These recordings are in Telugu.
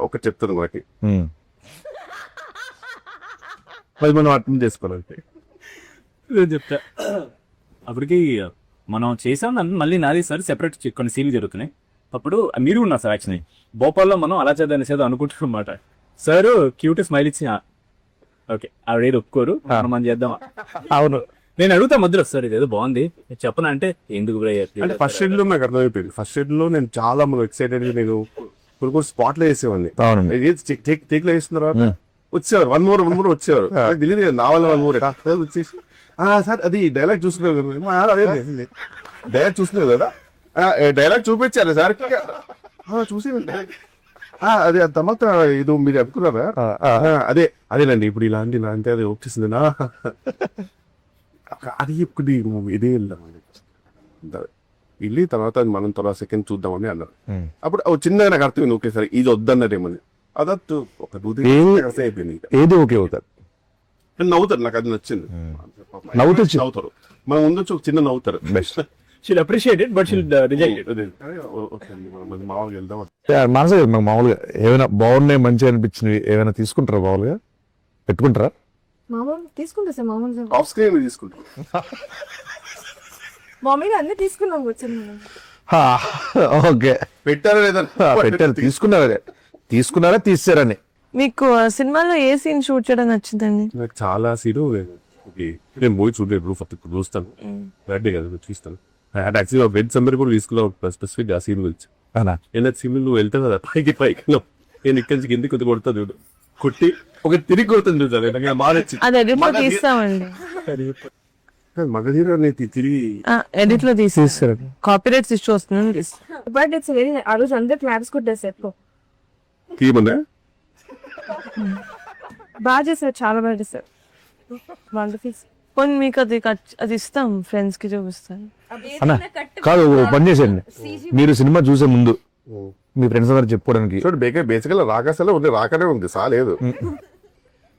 ఒకటి చెప్తుంది మనకి, అది మనం అర్థం చేసుకోవాలంటే నేను చెప్తా. అప్పటికి మనం చేసాం దాన్ని మళ్ళీ నాది సార్ సెపరేట్ కొన్ని సీన్లు జరుగుతున్నాయి. అప్పుడు మీరు ఉన్నారు సార్. యాక్చువల్లీ భోపాల్లో మనం అలా చేద్దాం అనేసి అనుకుంటున్నాం అన్నమాట. సార్ క్యూట్ స్మైల్ ఇచ్చి ఓకే ఆవిడేది ఒప్పుకోరు, మనం చేద్దాం. అవును. నేను అడుగుతా మధ్యలో సార్ ఇదేదో బాగుంది చెప్పనా అంటే ఎందుకు అంటే ఫస్ట్ షెడ్ లో నాకు అర్థమైపోయింది. ఫస్ట్ షెడ్ లో నేను చాలా ఎక్సైటెడ్ గా నేను కొన్ని స్పాట్ లో వేసేవాడిని. టేక్ లో వేసిన తర్వాత వచ్చేవారు వన్ మోర్ వచ్చేవారు. తెలియదు నా వల్ల వన్ మోర్ వచ్చేసి సార్ అది డైలాగ్ చూసుకున్నారు డైలాగ్ చూసుకున్నారు కదా, డైలాగ్ చూపించారు సార్ చూసి అదే తర్వాత ఇది మీరు అనుకున్నారా అదేనండి ఇప్పుడు ఇలాంటి అది వచ్చేసింది నా అది ఇప్పుడు ఇదే వెళ్దామండి వెళ్ళి తర్వాత మనం తర్వాత సెకండ్ చూద్దామని అన్నారు. అప్పుడు చిన్నగా నాకు అర్థమైంది ఓకే సార్ ఇది వద్దన్నదేమని అదట్టు ఒక అయిపోయింది. ఏది ఓకే అవుతారు నవ్వుతారు, నాకు అది నచ్చింది. నవ్వుతారు మనం ఉండొచ్చు ఒక చిన్న నవ్వుతారు. Best she'll appreciated but she'll rejected. మామూలుగా వెళ్దాం మనసే మామూలుగా ఏమైనా బాగున్నాయి మంచిగా అనిపించినవి ఏమైనా తీసుకుంటారా? మామూలుగా పెట్టుకుంటారా? మామూలు తీసుకుంటా సార్. మామూలు ఆఫ్ స్క్రీన్ తీసుకుంటాం. మామూలుగా అన్ని తీసుకున్నాం కూర్చొని. ఓకే పెట్టారా లేదా పెట్టారు తీసుకున్నారా తీసారని. మీకు సినిమాలో ఏ సీన్ షూట్ చేయడం నచ్చిందండి? నాకు చాలా సీను నేను మూవీ చూడలేదు ప్రూఫ్ ఇప్పుడు చూస్తాను బర్త్డే కదా చూస్తాను. యాక్చువల్గా వెజ్ సంబర్ కూడా తీసుకున్నావు స్పెసిఫిక్ ఆ సీన్ గురించి. ఏదైనా సీన్ నువ్వు వెళ్తావు కదా పైకి నేను ఇక్కడి నుంచి కిందికి కొద్ది కొడతా చూడు కొట్టి ఒక తిరిగి కొడుతుంది చూసాను మానచ్చి మగధీర తిరిగి ఎడిట్ లో తీసేస్తారు. కాపీరైట్స్ ఇష్యూ వస్తుంది. బట్ ఇట్స్ వెరీ ఆ రోజు అందరు క్లాప్స్ కొట్టారు సెట్ లో. తీయమన్నా బాగా చేశారు, చాలా బాగా చేశారు. కొన్ని మీకు అది ఇస్తాం ఫ్రెండ్స్ కి చూపిస్తాను. అన్నా కాదు పని చేసేయండి, మీరు సినిమా చూసే ముందు మీ ఫ్రెండ్స్ అందరు చెప్పుకోవడానికి బేసికల్ రాకాసలో ఉంది రాకనే ఉంది సాలేదు.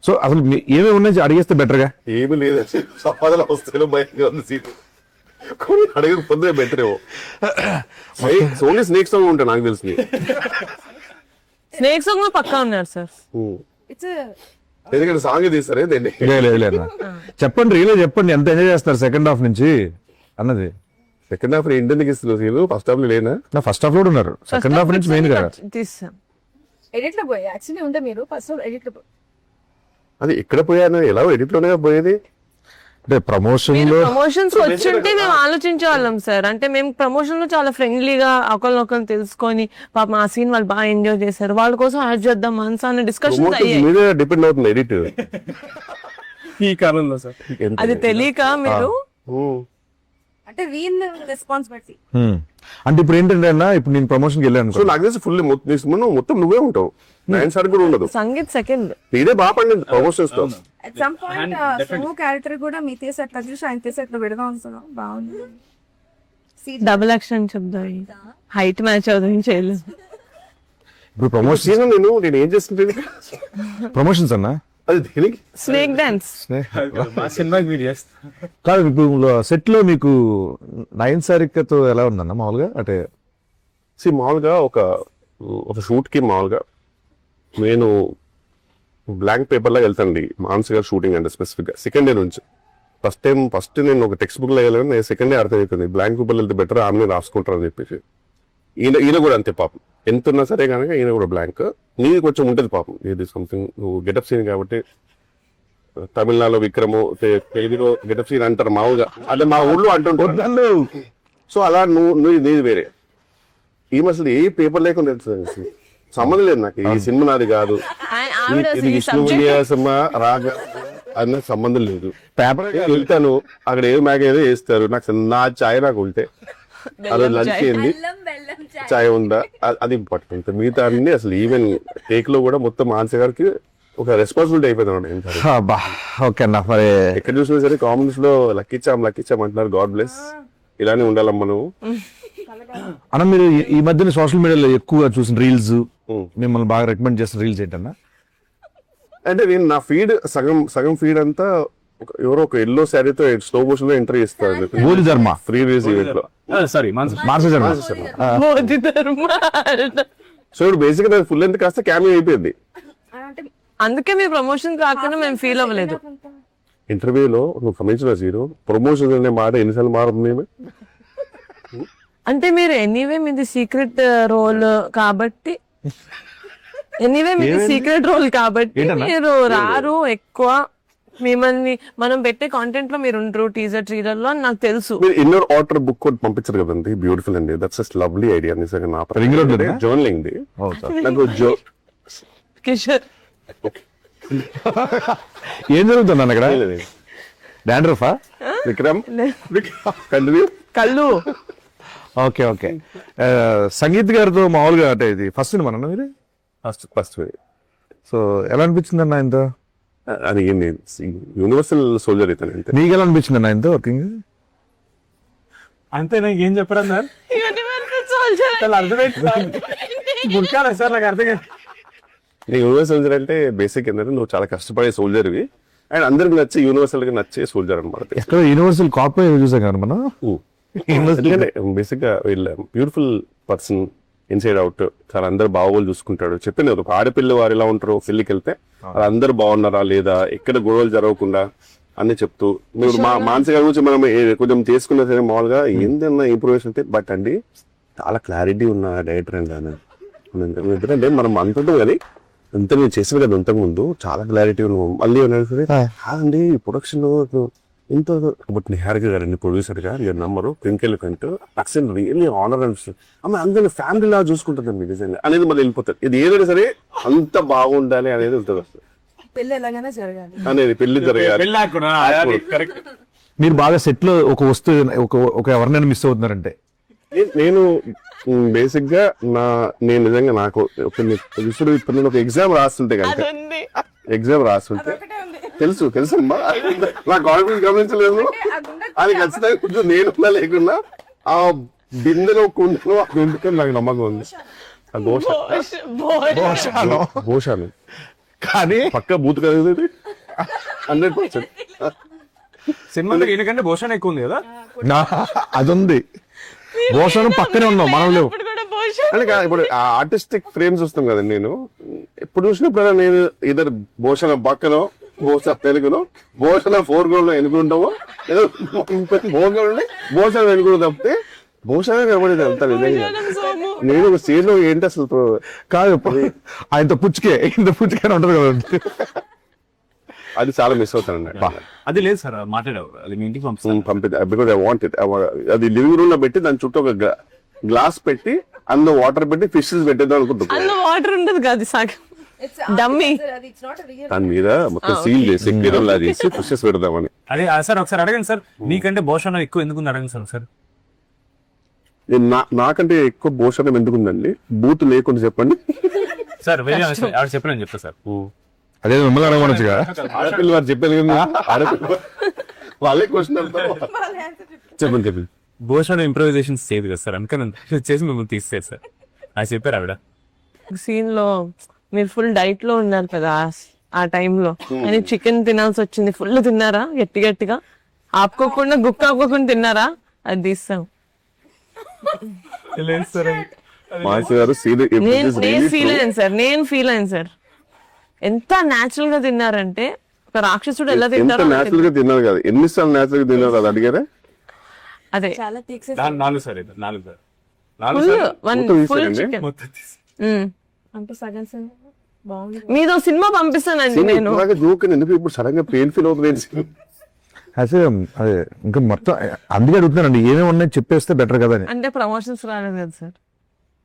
సో అసలు ఏమేమి ఉన్నాయి అడిగేస్తే బెటర్ గా. ఏమి లేదు సంపాదన వస్తే భయంగా ఉంది సీట్ అడిగి పొద్దునే బెటర్ ఏమో. ఓన్లీ స్నేక్ సాంగ్ ఉంటాయి నాకు తెలిసి. స్నేక్ సాంగ్ పక్కా ఉన్నారు సార్. ఎందుకంటే సాంగ్ తీస్తారు ఏంటండి. చెప్పండి రీలే చెప్పండి ఎంత ఎంజాయ్ చేస్తారు సెకండ్ హాఫ్ నుంచి అన్నది. సెకండ్ హాఫ్ ఇంటికి ఇస్తున్నారు ఫస్ట్ హాఫ్ లో లేనా? ఫస్ట్ హాఫ్ లో ఉన్నారు, సెకండ్ హాఫ్ నుంచి మెయిన్ కదా తీస్తాం. ఎడిట్ లో పోయి యాక్చువల్లీ ఉంటే మీరు ఫస్ట్ ఎడిట్ లో అది ఎక్కడ పోయాను ఎలా ఎడిట్ లోనే పోయేది. అంటే ప్రమోషన్స్ వచ్చుంటే మేము ఆలోచించే వాళ్ళం సార్. అంటే మేము ప్రమోషన్ లో చాలా ఫ్రెండ్లీగా ఒకరినొకరు తెలుసుకొని పాప ఆ సీన్ వాళ్ళు బాగా ఎంజాయ్ చేశారు వాళ్ళ కోసం యాడ్ చేద్దాం మనసు అనే డిస్కషన్ డిపెండ్ అవుతుంది ఎడిట్ ఈ కాలంలో సార్. అది తెలియక మీరు అంటే వీళ్ళ రెస్పాన్సిబిలిటీ. అంటే ఇప్పుడు ఏంటంటే అన్న ఇప్పుడు నేను ప్రమోషన్ కి వెళ్ళాను సో నాకు తెలిసి ఫుల్ మొత్తం నువ్వే ఉంటావు. నైన్ సార్ కూడా ఉండదు. సంగీత్ సెకండ్ ఇదే బాగా పండింది ప్రమోషన్స్ తో. At some point so character కూడా మీ తీసే అట్లా చూసి ఆయన తీసే అట్లా విడగా ఉంటుంది. బాగుంది. డబుల్ యాక్షన్ చెప్దాం హైట్ మ్యాచ్ అవుతుంది చేయలేదు. ఇప్పుడు ప్రమోషన్ నేను ఏం చేస్తుంటే ప్రమోషన్స్ అన్నా అది దేనికి స్నేక్ డాన్స్ సినిమాకి వీడియో కాదు. ఇప్పుడు సెట్ లో మీకు నయన్ సారికతో ఎలా ఉందన్న మామూలుగా? అంటే మామూలుగా ఒక షూట్ కి మామూలుగా నేను బ్లాంక్ పేపర్ లాగా వెళ్తానండి. మానసి గారు షూటింగ్ అంటే స్పెసిఫిక్ గా సెకండ్ డే నుంచి ఫస్ట్ నేను ఒక టెక్స్ట్ బుక్ లో వెళ్ళాను. నేను సెకండ్ డే అర్థమైపోయింది బ్లాంక్ పేపర్ వెళ్తే బెటర్ ఆమె రాసుకుంటారు అని చెప్పేసి. ఈయన కూడా అంతే పాపం ఎంత ఉన్నా సరే కనుక ఈయన కూడా బ్లాంక్. నీది కొంచెం ఉంటుంది పాపం ఇది సంథింగ్ నువ్వు గెటప్ సీన్ కాబట్టి. తమిళనాడులో విక్రము తెలుగులో గెటప్ సీన్ అంటారు మామూలుగా, అంటే మా ఊళ్ళో అంటుంటారు. సో అలా నువ్వు నీది వేరే. ఈమె అసలు ఏ పేపర్ లేకుండా సంబంధం లేదు నాకు. ఈ సినిమా నాది కాదు, ఇది విష్ణు సినిమా రాగా అన్న సంబంధం లేదు. పేపర్ వెళ్తాను అక్కడ ఏదో మ్యాగ్ ఏదో వేస్తారు నాకు నా ఛాయ్ నాకు ఉంటే అదే లంచ్ ఏంది ఛాయ్ ఉందా అది ఇంపార్టెంట్. మిగతా అన్ని అసలు ఈవెన్ టేక్ లో కూడా మొత్తం మానసి గారికి ఒక రెస్పాన్సిబిలిటీ అయిపోయింది. ఓకే అన్న మరి ఎక్కడ చూసినా సరే కామెంట్స్ లో లక్కిచ్చాం అంటున్నారు. గాడ్ బ్లెస్ ఇలానే ఉండాలమ్మా నువ్వు. అన్న మీరు ఈ మధ్యన సోషల్ మీడియాలో ఎక్కువగా చూసిన రీల్స్ మిమ్మల్ని బాగా రికమెండ్ చేసిన రీల్స్ ఏంటన్నా? అంటే నేను నా ఫీడ్ సగం ఫీడ్ అంతా ఎవరో ఒక ఎల్లో శారీతో స్లో మోషన్ లో ఎంటర్ చేస్తారు. బోధి ధర్మ ఫ్రీ రిలీజ్ ఈవెంట్ లో సారీ మానస ధర్మ సో ఇప్పుడు బేసిక్ గా ఫుల్ లెంత్ కాస్త క్యామియో అయిపోయింది. అందుకే మీ ప్రమోషన్ కాకుండా మేము ఫీల్ అవ్వలేదు. ఇంటర్వ్యూలో నువ్వు గమనించిన జీరో ప్రమోషన్ అనే మాట ఎన్నిసార్లు మారుతుంది. అంటే మీరు ఎనీవే మీది సీక్రెట్ రోల్ కాబట్టి మీరు రారు ఎక్కువ. మిమ్మల్ని మనం పెట్టే కాంటెంట్ లో మీరు ఉండరు టీజర్ ట్రీలర్ లో అని నాకు తెలుసు. మీరు ఇన్నర్ ఆర్డర్ బుక్ కూడా పంపించారు కదండి, బ్యూటిఫుల్ అండి. దట్స్ జస్ట్ లవ్లీ ఐడియా నిజంగా. నా Ring road ఉందా? జర్నలింగ్ ది నాకు కిషోర్ ఏం జరుగుతుంది అన్న ఇక్కడ? డాండ్రఫా? విక్రమ్ కంటిన్యూ. కళ్ళు ఓకే ఓకే. సంగీత్ గారితో మామూలుగా అంటే ఇది ఫస్ట్ సినిమా అన్న మీరు? ఫస్ట్ సో ఎలా అనిపించింది అన్న ఇంత? అది యూనివర్సల్ సోల్జర్ అయితే అంతే. నీకు ఎలా అనిపించింది అన్న ఇంత వర్కింగ్? అంతే నాకు ఏం చెప్పడం సార్, అర్థమైంది సార్ నాకు అర్థం కాదు. యూనివర్సల్ సోల్జర్ అంటే బేసిక్ ఏంటంటే నువ్వు చాలా కష్టపడే సోల్జర్వి అండ్ అందరికి నచ్చే యూనివర్సల్ గా నచ్చే సోల్జర్ అనమాట. ఎక్కడ యూనివర్సల్ కాపీ చూసాం కదా మనం. బేసిక్ గా వీళ్ళ బ్యూటిఫుల్ పర్సన్ ఇన్సైడ్ అవుట్ చాలా అందరు బాగోలు చూసుకుంటాడు. చెప్పిన ఒక ఆడపిల్ల వారు ఎలా ఉంటారో పెళ్లికి వెళ్తే వాళ్ళందరూ బాగున్నారా లేదా, ఎక్కడ గొడవలు జరగకుండా అన్ని చెప్తూ మీరు మానసిక గురించి మనం కొంచెం చేసుకున్న సరే మామూలుగా ఏందన్నా ఇంప్రూవేషన్ అయితే. బట్ అండి చాలా క్లారిటీ ఉన్న డైరెక్టర్ అండి ఆయన. ఎందుకంటే మనం అంటుంటాం కదా అంత నేను చేసిన కదా ఇంతకు ముందు చాలా క్లారిటీ ఉన్నాం. మళ్ళీ కాదండి ప్రొడక్షన్ ఇంత బట్ నిహారిక గారండి ప్రొడ్యూసర్ గా మీరు నమ్మరు ట్వింకిల్ కంటూ అక్సెంట్ రియల్లీ ఆనర్ అనిపిస్తుంది. ఆమె అందరిని ఫ్యామిలీ లా చూసుకుంటుందండి మీ డిజైన్ అనేది మళ్ళీ వెళ్ళిపోతుంది. ఇది ఏదైనా సరే అంత బాగుండాలి అనేది ఉంటుంది అసలు అనేది పెళ్లి జరగాలి. మీరు బాగా సెట్ లో ఒక వస్తువు ఒక ఎవరినైనా మిస్ అవుతున్నారంటే నేను బేసిక్ గా నేను నిజంగా నాకు ఇప్పుడు నేను ఒక ఎగ్జామ్ రాస్తుంటే కనుక తెలుసు అమ్మా నా కాన్ఫిడెన్స్ గమనించలేదు. అది ఖచ్చితంగా కొంచెం నేను లేకున్నా ఆ బిందెలో కుండలో ఎందుకని నాకు నమ్మకం ఉంది. భోషాలు కానీ పక్క బూత్ కదా 100%. సినిమాలో ఎందుకంటే భూషణ్ ఎక్కువ ఉంది కదా, అది ఉంది. భోషణం పక్కనే ఉన్నాం మనం లేవు. అంటే ఇప్పుడు ఆర్టిస్టిక్ ఫ్రేమ్స్ వస్తాం కదా, నేను ఎప్పుడు చూసినప్పుడు నేను ఇద్దరు భూషణ పక్కనో భూషణ తెలుగులో భూషణ ఫోర్గ్రౌండ్ లో ఎన్నుకుంటామో ఏదో భూషణ వెనుకుంటూ తప్పితే భూషణ కనబడేది అంతా నిజంగా. నేను ఒక స్టేజ్ లో ఏంటి అసలు కాదు ఆయనతో పుచ్చుకే ఉంటది కదా, అది చాలా మిస్ అవుతాను. అది లేదు సార్ మాట్లాడావు, అది మీ ఇంటికి పంపిద్దాం బికాజ్ ఐ వాంట్ ఇట్. అది లివింగ్ రూమ్ లో పెట్టి దాని చుట్టూ ఒక గ్లాస్ పెట్టి అందులో వాటర్ పెట్టి ఫిషెస్ పెట్టేద్దాం అనుకుంటున్నాను. అందులో వాటర్ ఉండదు కాదు సాగు డమ్మీ దాని మీద మొత్తం సీల్ చేసి కిరణ్ లా చేసి ఫిషెస్ పెడదామని. అదే సార్ ఒకసారి అడగండి సార్, మీకంటే భూషణం ఎక్కువ ఎందుకు అడగండి సార్ ఒకసారి. నాకంటే ఎక్కువ భూషణం ఎందుకుందండి, బూత్ లేకుండా చెప్పండి సార్. ఆవిడ చెప్పలేని చెప్తా సార్. అదే మిమ్మల్ని అడగమనొచ్చుగా. ఆడపిల్ల వారు చెప్పాను కదా, ఆడపిల్ల వాళ్ళే క్వశ్చన్ చెప్పండి. భూషణం ఇంప్రూవైజేషన్స్ చేయదు కదా సార్, అందుకని చేసి మిమ్మల్ని తీసేది సార్ అది చెప్పారు ఆవిడ. సీన్ లో మీరు ఫుల్ డైట్ లో ఉన్నారు కదా ఆ టైంలో, అని చికెన్ తినాల్సి వచ్చింది. ఫుల్ తిన్నారా గట్టిగా ఆపుకోకుండా గుక్క ఆపుకోకుండా తిన్నారా? అది తీస్తాం. నేను ఫీల్ అయ్యాను సార్. ఎంత నేచురల్ గా తిన్నారంటే ఒక రాక్షసుడు ఎలా తింటారు. నేచురల్ గా తిన్నారు కదా, ఎన్నిసార్లు నేచురల్ గా తిన్నారు అది అడిగారా? అదే 4 సార్ 4 ఫుల్ చికెన్. మీదో సినిమా పంపిస్తానండి నేను. జోక్ ఎందుకు ఇప్పుడు సడన్ గా పెయిన్ ఫీల్ అవుతుంది. అదే ఇంకా మొత్తం అందుకే అడుగుతున్నానండి, ఏమేమి ఉన్నాయి చెప్పేస్తే బెటర్ కదా అని. అంటే ప్రమోషన్స్ రాలేదు కదా సార్.